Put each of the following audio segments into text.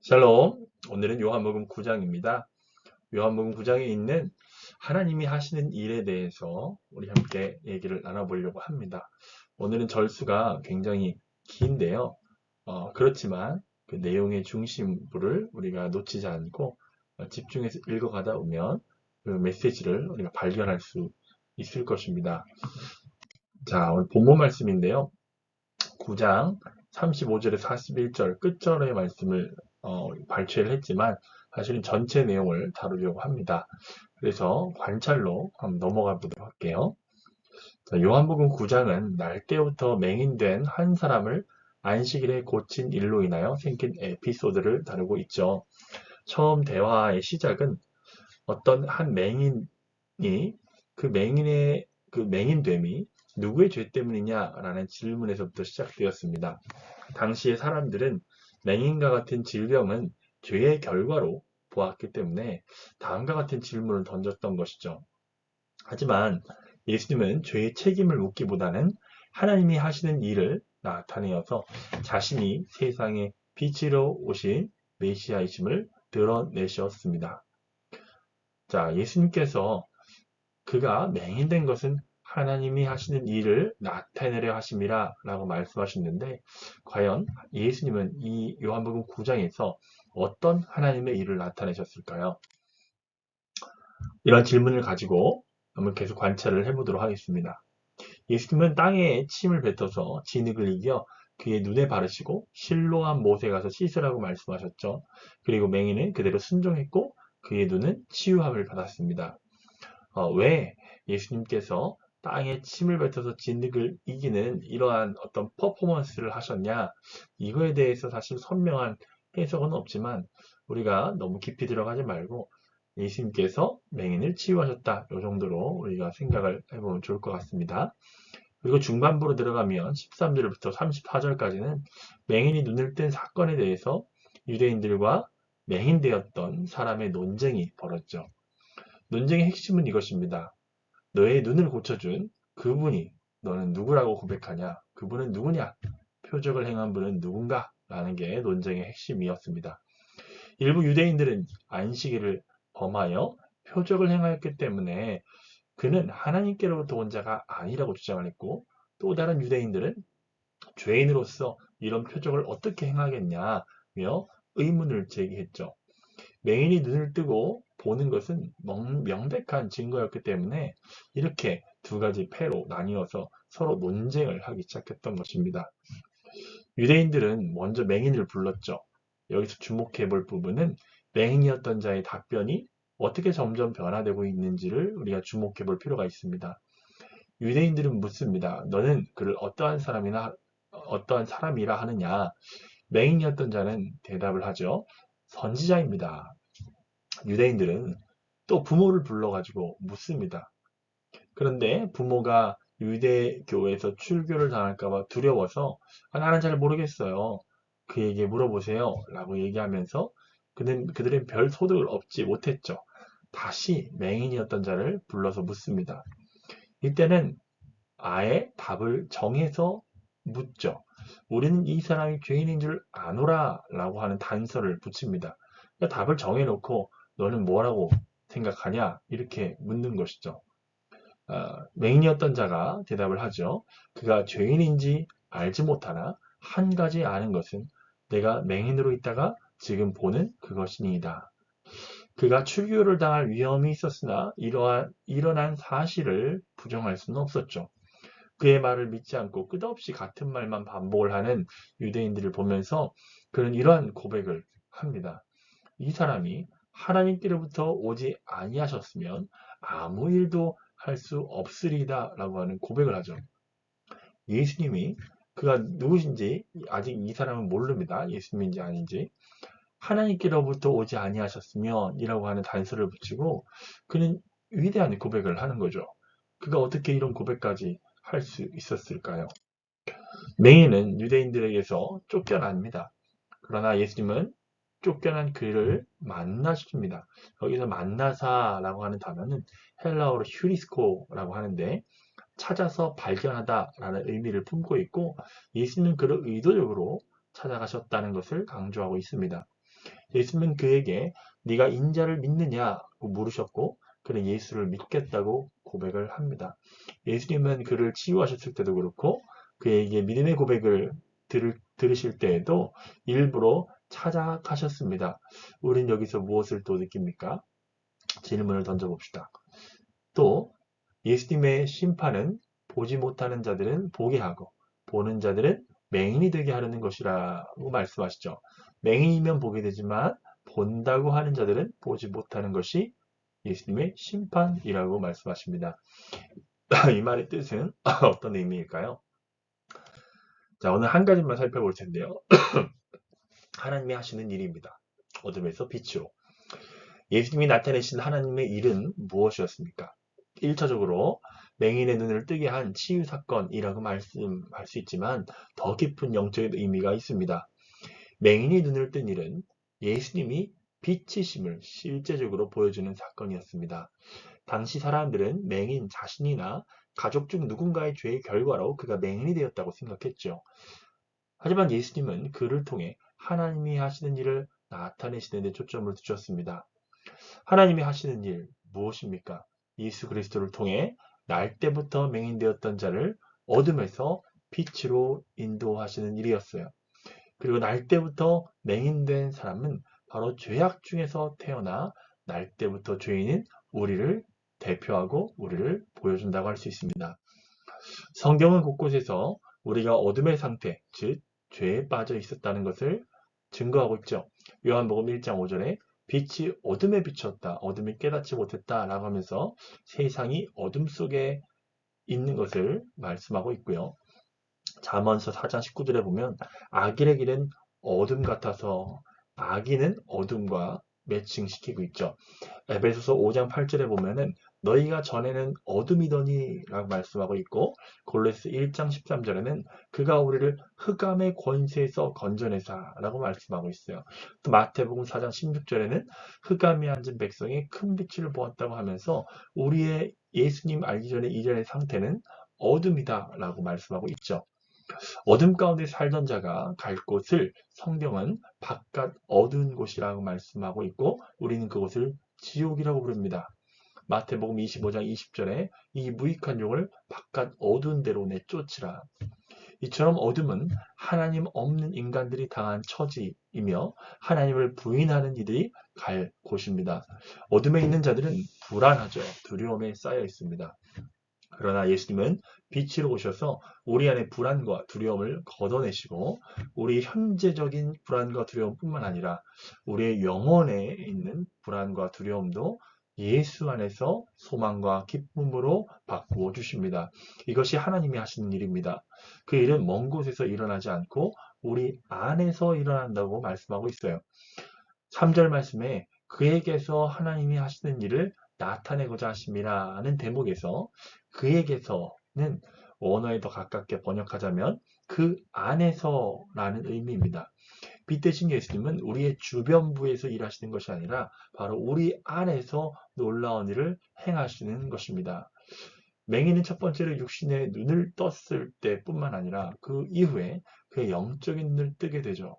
샬롬. 오늘은 요한복음 9장입니다. 요한복음 9장에 있는 하나님이 하시는 일에 대해서 우리 함께 얘기를 나눠보려고 합니다. 오늘은 절수가 굉장히 긴데요. 그렇지만 그 내용의 중심부를 우리가 놓치지 않고 집중해서 읽어가다 보면 그 메시지를 우리가 발견할 수 있을 것입니다. 자, 오늘 본문 말씀인데요. 9장 35절에서 41절 끝절의 말씀을 발췌를 했지만 사실은 전체 내용을 다루려고 합니다. 그래서 관찰로 한번 넘어가 보도록 할게요. 자, 요한복음 9장은 날 때부터 맹인된 한 사람을 안식일에 고친 일로 인하여 생긴 에피소드를 다루고 있죠. 처음 대화의 시작은 어떤 한 맹인이 그 맹인의 그 맹인됨이 누구의 죄 때문이냐라는 질문에서부터 시작되었습니다. 당시의 사람들은 맹인과 같은 질병은 죄의 결과로 보았기 때문에 다음과 같은 질문을 던졌던 것이죠. 하지만 예수님은 죄의 책임을 묻기보다는 하나님이 하시는 일을 나타내어서 자신이 세상의 빛으로 오신 메시아이심을 드러내셨습니다. 자, 예수님께서 그가 맹인된 것은 하나님이 하시는 일을 나타내려 하심이라 라고 말씀하셨는데, 과연 예수님은 이 요한복음 9장에서 어떤 하나님의 일을 나타내셨을까요? 이런 질문을 가지고 한번 계속 관찰을 해보도록 하겠습니다. 예수님은 땅에 침을 뱉어서 진흙을 이겨 그의 눈에 바르시고 실로암 못에 가서 씻으라고 말씀하셨죠. 그리고 맹인은 그대로 순종했고 그의 눈은 치유함을 받았습니다. 왜 예수님께서 땅에 침을 뱉어서 진흙을 이기는 이러한 어떤 퍼포먼스를 하셨냐? 이거에 대해서 사실 선명한 해석은 없지만 우리가 너무 깊이 들어가지 말고 예수님께서 맹인을 치유하셨다. 이 정도로 우리가 생각을 해보면 좋을 것 같습니다. 그리고 중반부로 들어가면 13절부터 34절까지는 맹인이 눈을 뜬 사건에 대해서 유대인들과 맹인되었던 사람의 논쟁이 벌어졌죠. 논쟁의 핵심은 이것입니다. 너의 눈을 고쳐준 그분이 너는 누구라고 고백하냐? 그분은 누구냐? 표적을 행한 분은 누군가? 라는 게 논쟁의 핵심이었습니다. 일부 유대인들은 안식일을 범하여 표적을 행하였기 때문에 그는 하나님께로부터 온 자가 아니라고 주장을 했고, 또 다른 유대인들은 죄인으로서 이런 표적을 어떻게 행하겠냐며 의문을 제기했죠. 맹인이 눈을 뜨고 보는 것은 명백한 증거였기 때문에 이렇게 두 가지 패로 나뉘어서 서로 논쟁을 하기 시작했던 것입니다. 유대인들은 먼저 맹인을 불렀죠. 여기서 주목해 볼 부분은 맹인이었던 자의 답변이 어떻게 점점 변화되고 있는지를 우리가 주목해 볼 필요가 있습니다. 유대인들은 묻습니다. 너는 그를 어떠한 사람이라 하느냐? 맹인이었던 자는 대답을 하죠. 선지자입니다. 유대인들은 또 부모를 불러가지고 묻습니다. 그런데 부모가 유대교에서 출교를 당할까봐 두려워서 나는 잘 모르겠어요. 그에게 물어보세요. 라고 얘기하면서 그들은 별 소득을 얻지 못했죠. 다시 맹인이었던 자를 불러서 묻습니다. 이때는 아예 답을 정해서 묻죠. 우리는 이 사람이 죄인인 줄 아노라 라고 하는 단서를 붙입니다. 그러니까 답을 정해놓고 너는 뭐라고 생각하냐? 이렇게 묻는 것이죠. 맹인이었던 자가 대답을 하죠. 그가 죄인인지 알지 못하나 한 가지 아는 것은 내가 맹인으로 있다가 지금 보는 그것이니이다. 그가 출교를 당할 위험이 있었으나 일어난 사실을 부정할 수는 없었죠. 그의 말을 믿지 않고 끝없이 같은 말만 반복을 하는 유대인들을 보면서 그는 이러한 고백을 합니다. 이 사람이 하나님께로부터 오지 아니하셨으면 아무 일도 할 수 없으리다 라고 하는 고백을 하죠. 예수님이 그가 누구신지 아직 이 사람은 모릅니다. 예수님인지 아닌지. 하나님께로부터 오지 아니하셨으면 이라고 하는 단서를 붙이고 그는 위대한 고백을 하는 거죠. 그가 어떻게 이런 고백까지 할 수 있었을까요? 맹인은 유대인들에게서 쫓겨납니다. 그러나 예수님은 쫓겨난 그를 만나십니다. 여기서 만나사라고 하는 단어는 헬라어로 휴리스코라고 하는데 찾아서 발견하다라는 의미를 품고 있고 예수님은 그를 의도적으로 찾아가셨다는 것을 강조하고 있습니다. 예수님은 그에게 네가 인자를 믿느냐고 물으셨고 그는 예수를 믿겠다고 고백을 합니다. 예수님은 그를 치유하셨을 때도 그렇고 그에게 믿음의 고백을 들으실 때에도 일부러 찾아가셨습니다. 우린 여기서 무엇을 또 느낍니까? 질문을 던져봅시다. 또 예수님의 심판은 보지 못하는 자들은 보게 하고 보는 자들은 맹인이 되게 하려는 것이라고 말씀하시죠. 맹인이면 보게 되지만 본다고 하는 자들은 보지 못하는 것이 예수님의 심판이라고 말씀하십니다. 이 말의 뜻은 어떤 의미일까요? 자, 오늘 한 가지만 살펴볼 텐데요. 하나님이 하시는 일입니다. 어둠에서 빛으로. 예수님이 나타내신 하나님의 일은 무엇이었습니까? 1차적으로 맹인의 눈을 뜨게 한 치유 사건이라고 말씀할 수 있지만 더 깊은 영적인 의미가 있습니다. 맹인이 눈을 뜬 일은 예수님이 빛이심을 실제적으로 보여주는 사건이었습니다. 당시 사람들은 맹인 자신이나 가족 중 누군가의 죄의 결과로 그가 맹인이 되었다고 생각했죠. 하지만 예수님은 그를 통해 하나님이 하시는 일을 나타내시는 데 초점을 두셨습니다. 하나님이 하시는 일 무엇입니까? 예수 그리스도를 통해 날 때부터 맹인되었던 자를 어둠에서 빛으로 인도하시는 일이었어요. 그리고 날 때부터 맹인된 사람은 바로 죄악 중에서 태어나 날 때부터 죄인인 우리를 대표하고 우리를 보여준다고 할 수 있습니다. 성경은 곳곳에서 우리가 어둠의 상태, 즉 죄에 빠져 있었다는 것을 증거하고 있죠. 요한복음 1장 5절에 빛이 어둠에 비쳤다, 어둠이 깨닫지 못했다 라고 하면서 세상이 어둠 속에 있는 것을 말씀하고 있고요. 잠언서 4장 19절에 보면 악인의 길은 어둠 같아서 악인은 어둠과 매칭시키고 있죠. 에베소서 5장 8절에 보면은 너희가 전에는 어둠이더니 라고 말씀하고 있고 골로새 1장 13절에는 그가 우리를 흑암의 권세에서 건져내사 라고 말씀하고 있어요. 또 마태복음 4장 16절에는 흑암에 앉은 백성이 큰 빛을 보았다고 하면서 우리의 예수님 알기 전에 이전의 상태는 어둠이다 라고 말씀하고 있죠. 어둠 가운데 살던 자가 갈 곳을 성경은 바깥 어두운 곳이라고 말씀하고 있고 우리는 그곳을 지옥이라고 부릅니다. 마태복음 25장 20절에 이 무익한 용을 바깥 어두운 데로 내쫓으라. 이처럼 어둠은 하나님 없는 인간들이 당한 처지이며 하나님을 부인하는 이들이 갈 곳입니다. 어둠에 있는 자들은 불안하죠. 두려움에 쌓여 있습니다. 그러나 예수님은 빛으로 오셔서 우리 안의 불안과 두려움을 걷어내시고 우리 현재적인 불안과 두려움뿐만 아니라 우리의 영혼에 있는 불안과 두려움도 예수 안에서 소망과 기쁨으로 바꾸어 주십니다. 이것이 하나님이 하시는 일입니다. 그 일은 먼 곳에서 일어나지 않고 우리 안에서 일어난다고 말씀하고 있어요. 3절 말씀에 그에게서 하나님이 하시는 일을 나타내고자 하심이라는 대목에서 그에게서는 원어에 더 가깝게 번역하자면 그 안에서라는 의미입니다. 빛 대신 예수님은 우리의 주변부에서 일하시는 것이 아니라 바로 우리 안에서 놀라운 일을 행하시는 것입니다. 맹인은 첫 번째로 육신의 눈을 떴을 때뿐만 아니라 그 이후에 그의 영적인 눈을 뜨게 되죠.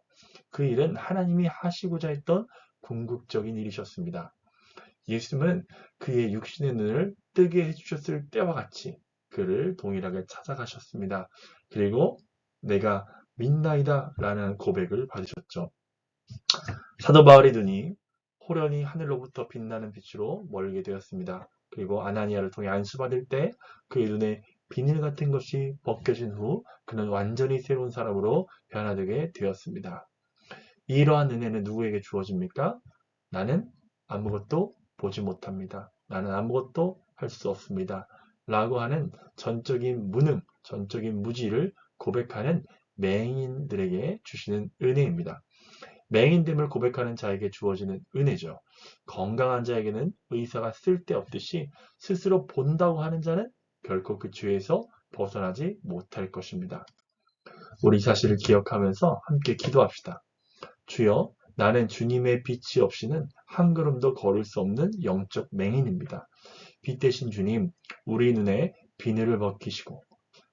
그 일은 하나님이 하시고자 했던 궁극적인 일이셨습니다. 예수님은 그의 육신의 눈을 뜨게 해주셨을 때와 같이 그를 동일하게 찾아가셨습니다. 그리고 내가 믿나이다 라는 고백을 받으셨죠. 사도 바울의 눈이 호련히 하늘로부터 빛나는 빛으로 멀게 되었습니다. 그리고 아나니아를 통해 안수받을 때 그의 눈에 비늘 같은 것이 벗겨진 후 그는 완전히 새로운 사람으로 변화되게 되었습니다. 이러한 은혜는 누구에게 주어집니까? 나는 아무것도 보지 못합니다. 나는 아무것도 할 수 없습니다. 라고 하는 전적인 무능, 전적인 무지를 고백하는 맹인들에게 주시는 은혜입니다. 맹인됨을 고백하는 자에게 주어지는 은혜죠. 건강한 자에게는 의사가 쓸데없듯이 스스로 본다고 하는 자는 결코 그 죄에서 벗어나지 못할 것입니다. 우리 사실을 기억하면서 함께 기도합시다. 주여, 나는 주님의 빛이 없이는 한 걸음도 걸을 수 없는 영적 맹인입니다. 빛 대신 주님, 우리 눈에 비늘을 벗기시고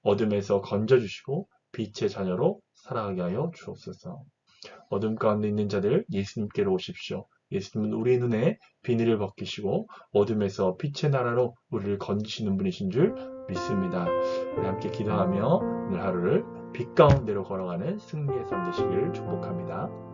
어둠에서 건져주시고 빛의 자녀로 살아가게 하여 주옵소서. 어둠 가운데 있는 자들 예수님께로 오십시오. 예수님은 우리 눈에 비늘을 벗기시고 어둠에서 빛의 나라로 우리를 건지시는 분이신 줄 믿습니다. 우리 함께 기도하며 오늘 하루를 빛 가운데로 걸어가는 승리의 삶 되시길 축복합니다.